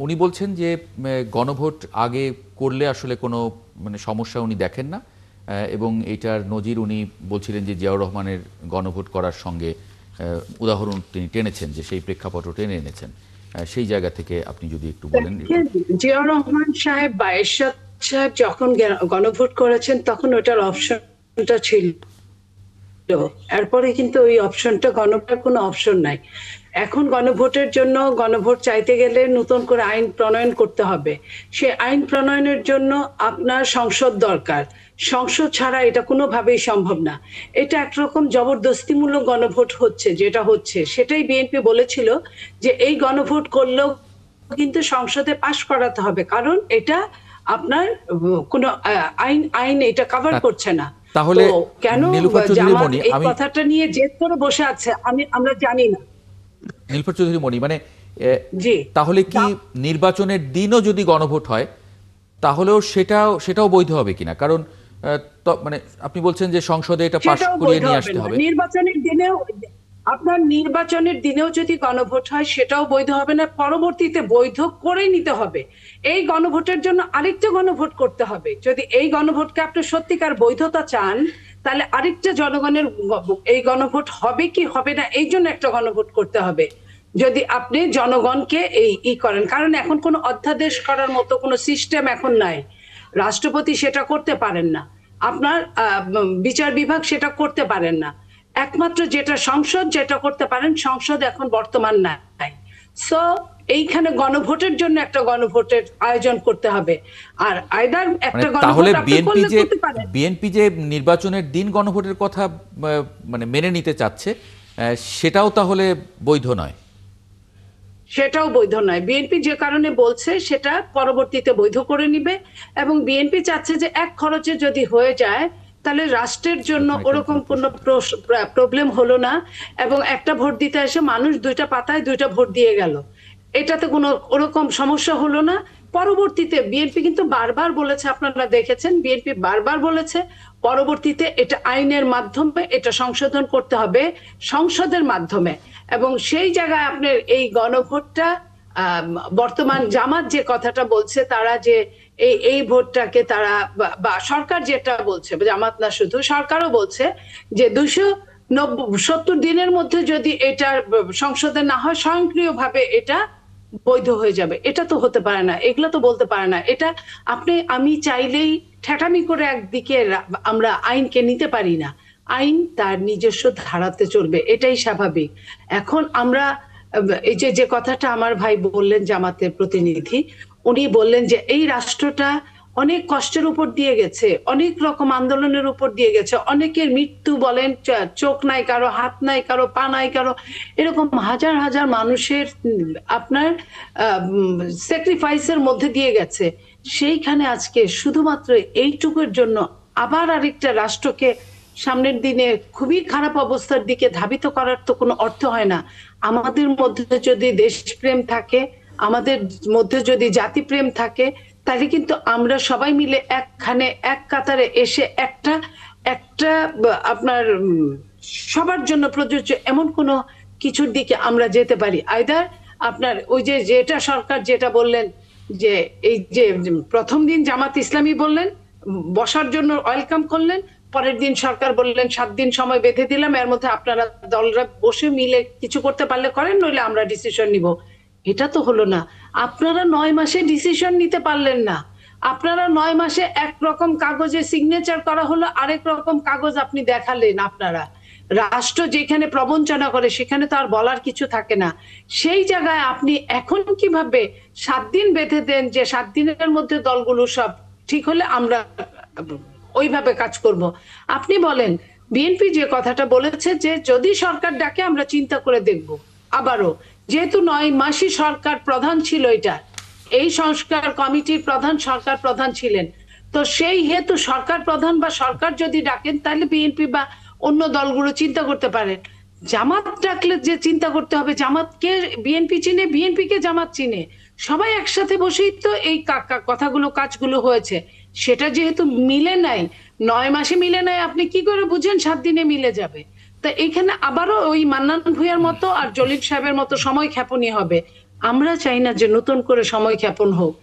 উনি বলছেন যে গণভোট আগে করলে আসলে কোনো মানে সমস্যা উনি দেখেন না, এবং এটার নজির উনি বলছিলেন যে জিয়াউর রহমানের গণভোট করার সঙ্গে উদাহরণ তিনি টেনেছেন, যে সেই প্রেক্ষাপটও টেনে এনেছেন। সেই জায়গা থেকে আপনি যদি একটু বলেন। জিয়াউর রহমান সাহেব বা এরশাদ সাহেব যখন গণভোট করেছেন তখন ওটার অপশনটা ছিল, এরপরে কিন্তু ওই অপশনটা, গণভোটের কোনো অপশন নাই। এখন গণভোটের জন্য গণভোট চাইতে গেলে নতুন করে আইন প্রণয়ন করতে হবে। সে আইন প্রণয়নের জন্য আপনার সংসদ দরকার। সংসদ ছাড়া এটা কোনোভাবেই সম্ভব না। এটা একরকম জবরদস্তিমূলক গণভোট হচ্ছে, যেটা হচ্ছে সেটাই বিএনপি বলেছিল যে এই গণভোট করলেও কিন্তু সংসদে পাশ করাতে হবে, কারণ এটা আপনার কোন আইন এটা কভার করছে না। তাহলে কেন নীলুফার চৌধুরী জামাত মনি, এই কথাটা নিয়ে জেদ করে বসে আছে আমরা জানি না। নীলুফার চৌধুরী মনি মানে জি, তাহলে কি নির্বাচনের দিনও যদি গণভোট হয় তাহলেও সেটাও বৈধ হবে কিনা? কারণ মানে আপনি বলছেন যে সংসদে এটা পাশ সেটাও করিয়ে বৈধ নিয়ে হবে আসতে না। হবে। নির্বাচনের দিনেও যদি গণভোট হয় সেটাও বৈধ হবে না, পরবর্তীতে বৈধ করে নিতে হবে। এই গণভোটের জন্য আরেকটা গণভোট করতে হবে। যদি এই গণভোটকে আপনি সত্যিকার বৈধতা চান, তাহলে আরেকটা জনগণের এই গণভোট হবে কি হবে না এই জন্য একটা গণভোট করতে হবে। যদি আপনি জনগণকে করেন, কারণ এখন কোনো অধ্যাদেশ করার মতো কোনো সিস্টেম এখন নাই। রাষ্ট্রপতি সেটা করতে পারেন না, আপনার বিচার বিভাগ সেটা করতে পারেন না। একমাত্র যেটা সংসদ যেটা করতে পারেন, সংসদ এখন বর্তমান নাই। সো এইখানে গণভোটের জন্য একটা গণভোটের আয়োজন করতে হবে। আর আইদার একটা তাহলে গণভোট আপনি করলে করতে পারেন। বিএনপি যে নির্বাচনের দিন গণভোটের কথা মানে মেনে নিতে চাচ্ছে, সেটাও তাহলে বৈধ নয়। সেটাও বৈধ নয়। বিএনপি যে কারণে বলছে সেটা পরবর্তীতে বৈধ করে নিবে, এবং বিএনপি চাচ্ছে যে এক খরচে যদি হয়ে যায় তাহলে রাষ্ট্রের জন্য ওরকম কোনো প্রবলেম হলো না, এবং একটা ভোট দিতে এসে মানুষ দুইটা পাতায় দুইটা ভোট দিয়ে গেল, এটাতে কোনো ওরকম সমস্যা হলো না। পরবর্তীতে বিএনপি কিন্তু বারবার বলেছে, আপনারা দেখেছেন বিএনপি বারবার বলেছে পরবর্তীতে এটা আইনের মাধ্যমে এটা সংশোধন করতে হবে, সংসদের মাধ্যমে। এবং সেই জায়গায় আপনার এই গণভোটটা, বর্তমান জামাত যে কথাটা বলছে, তারা যে এই ভোটটাকে তারা বা সরকার যেটা বলছে, জামাত না শুধু সরকারও বলছে যে 270 দিনের মধ্যে যদি এটা সংসদে না হয় স্বয়ংক্রিয়ভাবে এটা বৈধ হয়ে যাবে। এটা তো হতে পারে না, এগুলো তো বলতে পারে না। এটা আমি চাইলেই ঠেটামি করে একদিকে আমরা আইনকে নিতে পারি না। আইন তার নিজস্ব ধারাতে চলবে, এটাই স্বাভাবিক। এখন আমরা এই যে কথাটা আমার ভাই বললেন, জামাতের প্রতিনিধি, উনি বললেন যে এই রাষ্ট্রটা অনেক কষ্টের উপর দিয়ে গেছে, অনেক রকম আন্দোলনের উপর দিয়ে গেছে, অনেকের মৃত্যু বলেন, চোখ নাই কারো, হাত নাই কারো, পা নাই কারো, এরকম হাজার হাজার মানুষের আপনার স্যাক্রিফাইসের মধ্যে দিয়ে গেছে। সেইখানে আজকে শুধুমাত্র এইটুকুর জন্য আবার আরেকটা রাষ্ট্রকে সামনের দিনে খুবই খারাপ অবস্থার দিকে ধাবিত করার তো কোনো অর্থ হয় না। আমাদের মধ্যে যদি দেশপ্রেম থাকে, আমাদের মধ্যে যদি জাতিপ্রেম থাকে, তাহলে কিন্তু আমরা সবাই মিলে একখানে এক কাতারে এসে একটা একটা আপনার সবার জন্য প্রযোজ্য এমন কোনো কিছুর দিকে আমরা যেতে পারি। আইদার আপনার ওই যে যেটা সরকার যেটা বললেন, যে এই যে প্রথম দিন জামাত ইসলামী বললেন বসার জন্য ওয়েলকাম করলেন, পরের দিন সরকার বললেন 7 দিন সময় বেঁধে দিলাম, এর মধ্যে আপনারা দলরা বসে মিলে কিছু করতে পারলে করেন, নইলে আমরা ডিসিশন নিব। এটা তো হলো না। আপনারা 9 মাসে ডিসিশন নিতে পারলেন না। আপনারা 9 মাসে একরকম কাগজে সিগনেচার করা হলো, আরেক রকম কাগজ আপনি দেখালেন। আপনারা রাষ্ট্র যেখানে প্রবঞ্চনা করে সেখানে তো আর বলার কিছু থাকে না। সেই জায়গায় আপনি এখন কিভাবে 7 দিন বেঁধে দেন যে 7 দিনের মধ্যে দলগুলো সব ঠিক হলে আমরা ওইভাবে কাজ করব। আপনি বলেন, বিএনপি যে কথাটা বলেছে যে যদি সরকার ডাকে আমরা চিন্তা করে দেখব। আবারও যেহেতু 9 মাসই সরকার প্রধান ছিল, এটা এই সংস্কার কমিটির প্রধান সরকার প্রধান ছিলেন, তো সেই হেতু সরকার প্রধান বা সরকার যদি ডাকেন তাহলে বিএনপি বা অন্য দলগুলো চিন্তা করতে পারেন। জামাত ডাকলে যে চিন্তা করতে হবে, জামাতকে বিএনপি চিনে, বিএনপি কে জামাত চিনে, সবাই একসাথে বসেই তো এই কথাগুলো কাজগুলো হয়েছে। সেটা যেহেতু মিলে নাই, 9 মাসে মিলে নাই, আপনি কি করে বুঝেন 7 দিনে মিলে যাবে? তা এখানে আবারও ওই মান্নান ভূঁইয়ার মতো আর জলিল সাহেবের মতো সময় ক্ষেপণী হবে। আমরা চাই না যে নতুন করে সময় ক্ষেপণ হোক।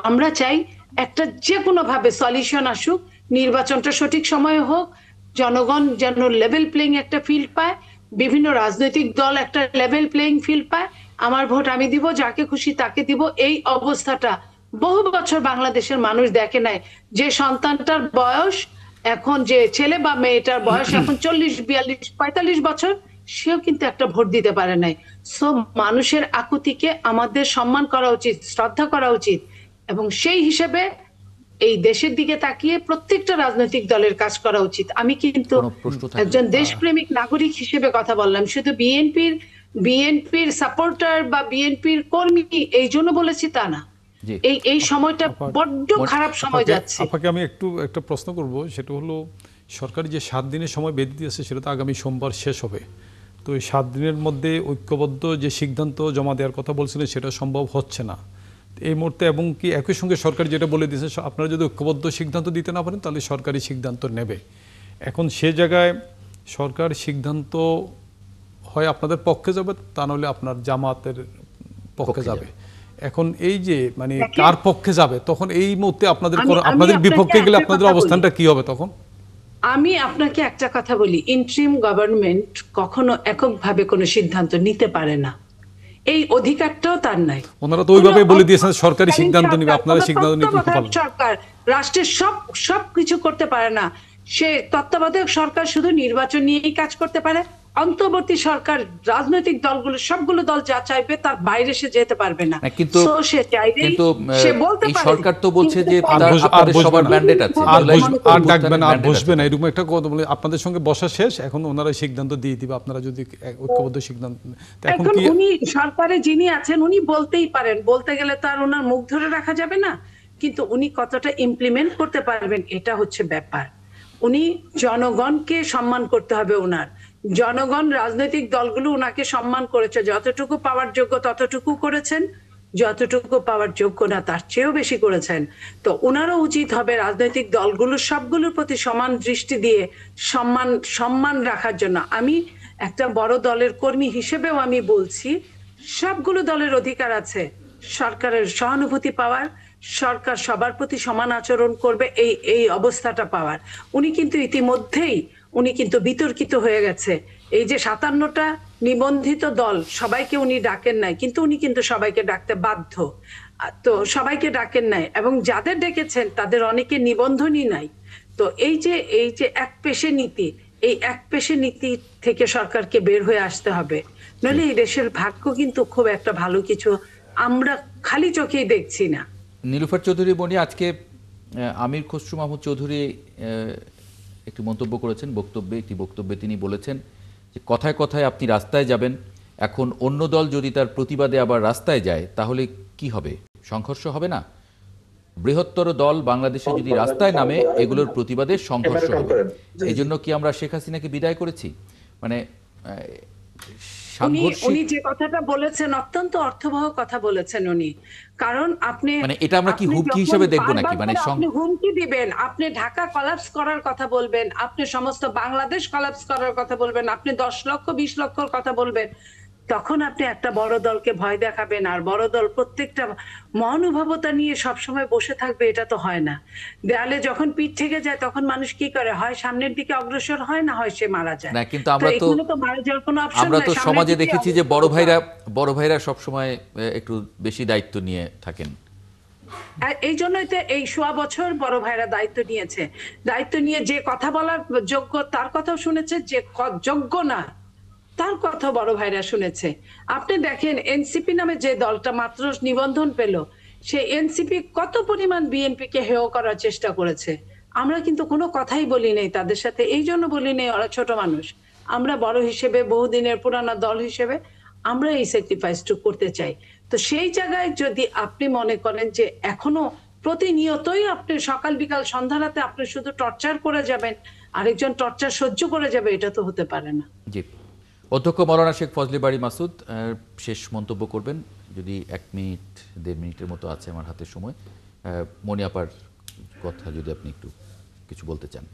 আমরা চাই একটা যে কোনো ভাবে সলিউশন আসুক, নির্বাচনটা সঠিক সময়ে হোক, জনগণ যেন লেভেল প্লেইং একটা ফিল্ড পায়, বিভিন্ন রাজনৈতিক দল একটা লেভেল প্লেইং ফিল্ড পায়। আমার ভোট আমি দিব, যাকে খুশি তাকে দিব, এই অবস্থাটা বহু বছর বাংলাদেশের মানুষ দেখে নাই। যে সন্তানটার বয়স এখন, যে ছেলে বা মেয়েটার বয়স এখন 40, 42, 45 বছর, সেও কিন্তু একটা ভোট দিতে পারে নাই। সো মানুষের আকুতিকে আমাদের সম্মান করা উচিত, শ্রদ্ধা করা উচিত, এবং সেই হিসেবে এই দেশের দিকে তাকিয়ে প্রত্যেকটা রাজনৈতিক দলের কাজ করা উচিত। আমি কিন্তু কোনো প্রশ্ন থাকলে একজন দেশপ্রেমিক নাগরিক হিসেবে কথা বললাম, শুধু বিএনপির সাপোর্টার বা বিএনপির কর্মী এই জন্য বলেছি তা না। জি। এই সময়টা বড্ড খারাপ সময় যাচ্ছে। আপনাকে আমি একটা প্রশ্ন করব, সেটা হলো সরকারি যে 7 দিনের সময় বেঁধে দিয়েছে সেটা তো আগামী সোমবার শেষ হবে। তো এই 7 দিনের মধ্যে ঐক্যবদ্ধ যে সিদ্ধান্ত জমা দেওয়ার কথা বলছিলেন সেটা সম্ভব হচ্ছে না এই মুহূর্তে, এবং কি একই সঙ্গে সরকার যেটা বলে দিয়েছে আপনারা যদি ঐক্যবদ্ধ সিদ্ধান্ত দিতে না পারেন তাহলে সরকারি সিদ্ধান্ত নেবে। এখন সে জায়গায় সরকার সিদ্ধান্ত হয় আপনাদের পক্ষে যাবে, তা নাহলে আপনার জামাতের পক্ষে যাবে। এখন এই যে মানে কার পক্ষে যাবে, তখন এই মুহূর্তে আপনাদের বিপক্ষে গেলে আপনাদের অবস্থানটা কি হবে তখন? আমি আপনাকে একটা কথা বলি, ইন্টারিম গভর্নমেন্ট কখনো এককভাবে কোনো সিদ্ধান্ত নিতে পারে না, এই অধিকারটাও তার নাই। ওনারা তো ওইভাবে বলে দিয়েছেন সরকারি সিদ্ধান্ত নিবে, আপনারা সিদ্ধান্ত নিতে পারবেন। সরকার রাষ্ট্রের সব কিছু করতে পারে না। সে তত্ত্বাবধায়ক সরকার শুধু নির্বাচন নিয়েই কাজ করতে পারে। অন্তর্বর্তী সরকার রাজনৈতিক দলগুলো, সবগুলো দল যা চাইবে তার বাইরে সে যেতে পারবে না। কিন্তু সে চাইবে, সে বলতে এই পারে, সরকার তো বলছে যে আপনাদের সবার ম্যান্ডেট আছে, আর ডাকবে না, আর বসবে না, এরকম একটা কথা বলে আপনাদের সঙ্গে বসা শেষ, এখন ওনারা সিদ্ধান্ত দিয়ে দিবে আপনারা যদি ঐক্যবদ্ধ সিদ্ধান্ত। এখন উনি সরকারে যিনি আছেন উনি বলতেই পারেন, বলতে গেলে তো আর ওনার মুখ ধরে রাখা যাবে না, কিন্তু উনি কতটা ইমপ্লিমেন্ট করতে পারবেন এটা হচ্ছে ব্যাপার। উনি জনগণকে সম্মান করতে হবে, ওনার জনগণ রাজনৈতিক দলগুলো ওনাকে সম্মান করেছে, যতটুকু পাওয়ার যোগ্য ততটুকু করেছেন, যতটুকু পাওয়ার যোগ্য না তার চেয়েও বেশি করেছেন। তো ওনারও উচিত হবে রাজনৈতিক দলগুলো সবগুলোর প্রতি সমান দৃষ্টি দিয়ে সম্মান রাখার জন্য। আমি একটা বড় দলের কর্মী হিসেবেও আমি বলছি, সবগুলো দলের অধিকার আছে সরকারের সহানুভূতি পাওয়ার, সরকার সবার প্রতি সমান আচরণ করবে, এই অবস্থাটা পাওয়ার। উনি কিন্তু ইতিমধ্যেই বিতর্কিত হয়ে গেছে। এই যে 57টা নিবন্ধিত দল, সবাইকে উনি ডাকেন নাই, কিন্তু উনি কিন্তু সবাইকে ডাকতে বাধ্য। তো সবাইকে ডাকেন নাই, এবং যাদের ডেকেছেন তাদের অনেকে নিবন্ধনই নাই। তো এই যে একপেশে নীতি, এই একপেশে নীতি থেকে সরকারকে বের হয়ে আসতে হবে, নইলে এই দেশের ভাগ্য কিন্তু খুব একটা ভালো কিছু আমরা খালি চোখেই দেখছি না। নীলুফার চৌধুরী বনি, আজকে আমির খসরু মাহমুদ চৌধুরী একটি মন্তব্য করেছেন, একটি বক্তব্যে তিনি বলেছেন যে কথায় কথায় আপনি রাস্তায় যাবেন, এখন অন্য দল যদি তার প্রতিবাদে আবার রাস্তায় যায় তাহলে কি হবে? সংঘর্ষ হবে না? বৃহত্তর দল বাংলাদেশে যদি রাস্তায় নামে এগুলোর প্রতিবাদে সংঘর্ষ হবে। এই জন্য কি আমরা শেখ হাসিনাকে বিদায় করেছি? মানে উনি যে কথাটা বলেছেন অত্যন্ত অর্থবহ কথা বলেছেন উনি, কারণ আপনি মানে এটা আমরা কি হুমকি হিসেবে দেখবো নাকি? মানে আপনি হুমকি দিবেন, আপনি ঢাকা কলাপস করার কথা বলবেন, আপনি সমস্ত বাংলাদেশ কলাপস করার কথা বলবেন, আপনি 10 লক্ষ 20 লক্ষর কথা বলবেন, তখন আপনি একটা বড় দলকে ভয় দেখাবেন, আর বড় দল প্রত্যেকটা মহানুভবতা নিয়ে সবসময় বসে থাকবে, এটা তো হয় না। দেয়ালে যখন পিঠ থেকে যায় তখন মানুষ কি করে, হয় সামনের দিকে অগ্রসর হয়, না হয় সে মারা যায়। না, কিন্তু আমরা তো সমাজে দেখেছি যে বড় ভাইরা সবসময় একটু বেশি দায়িত্ব নিয়ে থাকেন। এই জন্যই তো এই 1.25 বছর বড় ভাইরা দায়িত্ব নিয়েছে, দায়িত্ব নিয়ে যে কথা বলার যোগ্য তার কথাও শুনেছে, যে যোগ্য না তার কথা বড় ভাইরা শুনেছে। আপনি দেখেন এনসিপি নামে যে দলটা মাত্র নিবন্ধন পেল, সে এনসিপি কত পরিমাণ বিএনপি কে হেয় করার চেষ্টা করেছে। আমরা কিন্তু কোনো কথাই বলি নেই তাদের সাথে, এই জন্য বলি নেই ওরা ছোট মানুষ। আমরা বড় হিসেবে, বহুদিনের পুরানো দল হিসেবে আমরা এই স্যাক্রিফাইসটুকু করতে চাই। তো সেই জায়গায় যদি আপনি মনে করেন যে এখনো প্রতিনিয়তই আপনি সকাল বিকাল সন্ধ্যা রাতে আপনি শুধু টর্চার করে যাবেন, আরেকজন টর্চার সহ্য করে যাবে, এটা তো হতে পারে না। জি, অধ্যক্ষ মাওলানা শেখ ফজলে বারী মাসুদ শেষ মন্তব্য করবেন যদি 1 মিনিট 1.5 মিনিটের মতো আছে আমার হাতে সময়। মনি আপার কথা যদি আপনি একটু কিছু বলতে চান।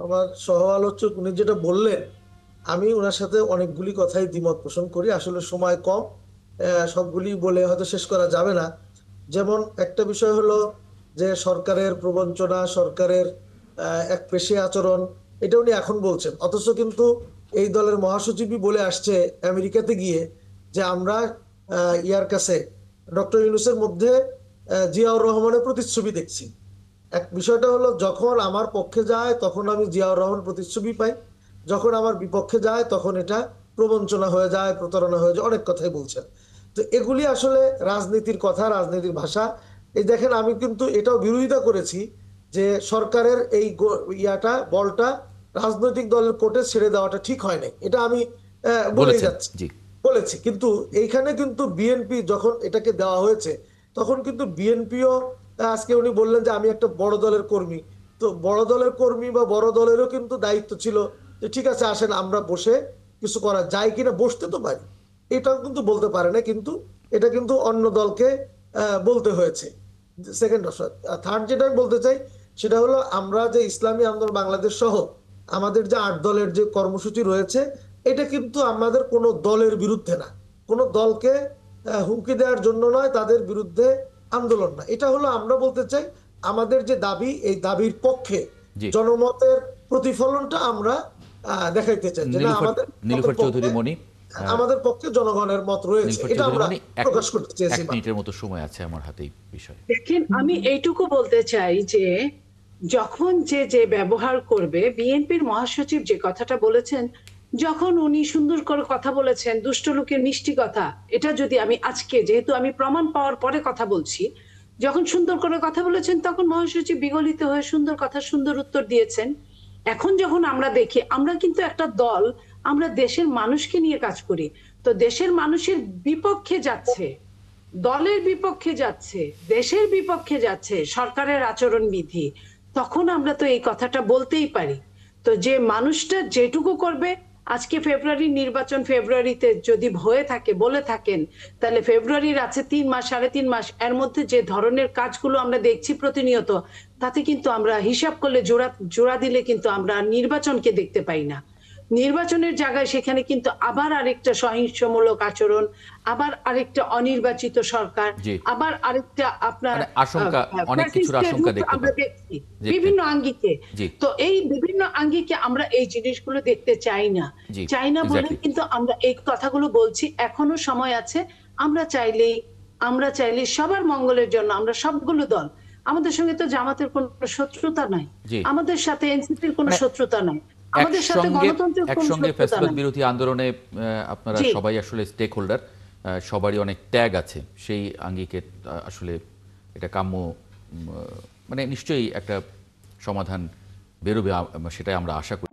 আমার সহ আলোচক উনি যেটা বললেন, আমি ওনার সাথে অনেকগুলি কথাই দ্বিমত পোষণ করি। আসলে সময় কম সবগুলি বলে হয়তো শেষ করা যাবে না। যেমন একটা বিষয় হলো যে সরকারের প্রবঞ্চনা, সরকারের এক পেশি আচরণ, এটা উনি এখন বলছেন, অথচ কিন্তু এই দলের মহাসচিবই বলে আসছে আমেরিকাতে গিয়ে যে আমরা ইয়ার কাছে ডক্টর ইউনূসের মধ্যে জিয়াউর রহমানের প্রতিচ্ছবি দেখছি। এক বিষয়টা হলো যখন আমার পক্ষে যায় তখন আমি জিয়াউর রহমান প্রতিচ্ছবি পাই, যখন আমার বিপক্ষে যায় তখন এটা প্রবঞ্চনা হয়ে যায়, প্রতারণা হয়ে যায়, অনেক কথাই বলছেন। তো এগুলি আসলে রাজনীতির কথা, রাজনীতির ভাষা। এই দেখেন, আমি কিন্তু এটাও বিরোধিতা করেছি যে সরকারের এই বলটা রাজনৈতিক দলের কোর্টে ছেড়ে দেওয়াটা ঠিক হয় নাই, এটা আমি বলেই বলেছেন। যাচ্ছি, জি, বলেছি। কিন্তু এইখানে কিন্তু বিএনপি যখন এটাকে দেওয়া হয়েছে তখন কিন্তু বিএনপিও, আজকে উনি বললেন যে আমি একটা বড় দলের কর্মী, তো বড় দলের কর্মী বা বড় দলেরও কিন্তু দায়িত্ব ছিল যে ঠিক আছে আসেন আমরা বসে কিছু করা যায় কিনা, বসতে তো পারি, এটাও কিন্তু বলতে পারে না, কিন্তু এটা কিন্তু অন্য দলকে বলতে হয়েছে। Second option. থার্ড যেটা আমি বলতে চাই সেটা হলো আমরা যে ইসলামী আন্দোলন বাংলাদেশ সহ আমাদের যে 8 দলের যে কর্মসূচি রয়েছে, এটা কিন্তু আমাদের কোনো দলের বিরুদ্ধে না, কোনো দলকে হুমকি দেওয়ার জন্য নয়, তাদের বিরুদ্ধে আন্দোলন না। এটা হলো আমরা বলতে চাই আমাদের যে দাবি, এই দাবির পক্ষে জি। জনমতের প্রতিফলনটা আমরা দেখাইতে চাই যে না, আমাদের নীলুফার চৌধুরী মনি, আমাদের পক্ষে জনগণের মত রয়েছে, নীলুফার এটা চৌধুরী আমরা মনি, প্রকাশ করতে এক চেয়েছি। মিনিটের মতো সময় আছে আমার হাতে এই বিষয়ে। দেখেন, আমি এইটুকু বলতে চাই যে যখন যে ব্যবহার করবে, বিএনপির মহাসচিব যে কথাটা বলেছেন, যখন উনি সুন্দর করে কথা বলেছেন, দুষ্ট লোকের মিষ্টি কথা, এটা যদি আমি আজকে, যেহেতু আমি প্রমাণ পাওয়ার পরে কথা বলছি, যখন সুন্দর করে কথা বলেছেন তখন মহাসচিব বিগলিত হয়ে সুন্দর কথা, সুন্দর উত্তর দিয়েছেন। এখন যখন আমরা দেখি, আমরা কিন্তু একটা দল, আমরা দেশের মানুষকে নিয়ে কাজ করি, তো দেশের মানুষের বিপক্ষে যাচ্ছে, দলের বিপক্ষে যাচ্ছে, দেশের বিপক্ষে যাচ্ছে সরকারের আচরণ বিধি, তখন আমরা তো এই কথাটা বলতেই পারি। তো যে মানুষটা যেটুকু করবে, আজকে ফেব্রুয়ারির নির্বাচন, ফেব্রুয়ারিতে যদি হয়ে থাকে, বলে থাকেন, তাহলে ফেব্রুয়ারির আছে 3 মাস, 3.5 মাস, এর মধ্যে যে ধরনের কাজগুলো আমরা দেখছি প্রতিনিয়ত, তাতে কিন্তু আমরা হিসাব করলে জোড়া দিলে কিন্তু আমরা নির্বাচনকে দেখতে পাই না। নির্বাচনের জায়গায় সেখানে কিন্তু আবার আরেকটা সহিংসমূলক আচরণ, আবার আরেকটা অনির্বাচিত সরকার, জি। আবার আরেকটা আপনার মানে আশঙ্কা, অনেক কিছুর আশঙ্কা দেখতে আমরা পাই। দেখছি জি, বিভিন্ন আঙ্গিকে। জি। তো এই বিভিন্ন আঙ্গিকে আমরা এই জিনিসগুলো দেখতে চাই না, জি, চাই না বলে exactly। কিন্তু আমরা এই কথাগুলো বলছি। এখনো সময় আছে, আমরা চাইলেই সবার মঙ্গলের জন্য আমরা সবগুলো দল, আমাদের সঙ্গে তো জামাতের কোনো শত্রুতা নাই, জি। আমাদের সাথে এনসিপির কোনো মানে শত্রুতা নাই, আমাদের সাথে গণতন্ত্রের কোনো একসঙ্গে শত্রুতা ফ্যাসিবাদ নাই। বিরোধী আন্দোলনে আপনারা জি। সবাই আসলে স্টেক হোল্ডার, সবারই অনেক ত্যাগ আছে, সেই আঙ্গিকে আসলে এটা কাম্য, মানে নিশ্চয়ই একটা সমাধান বেরোবে, সেটাই আমরা আশা করি।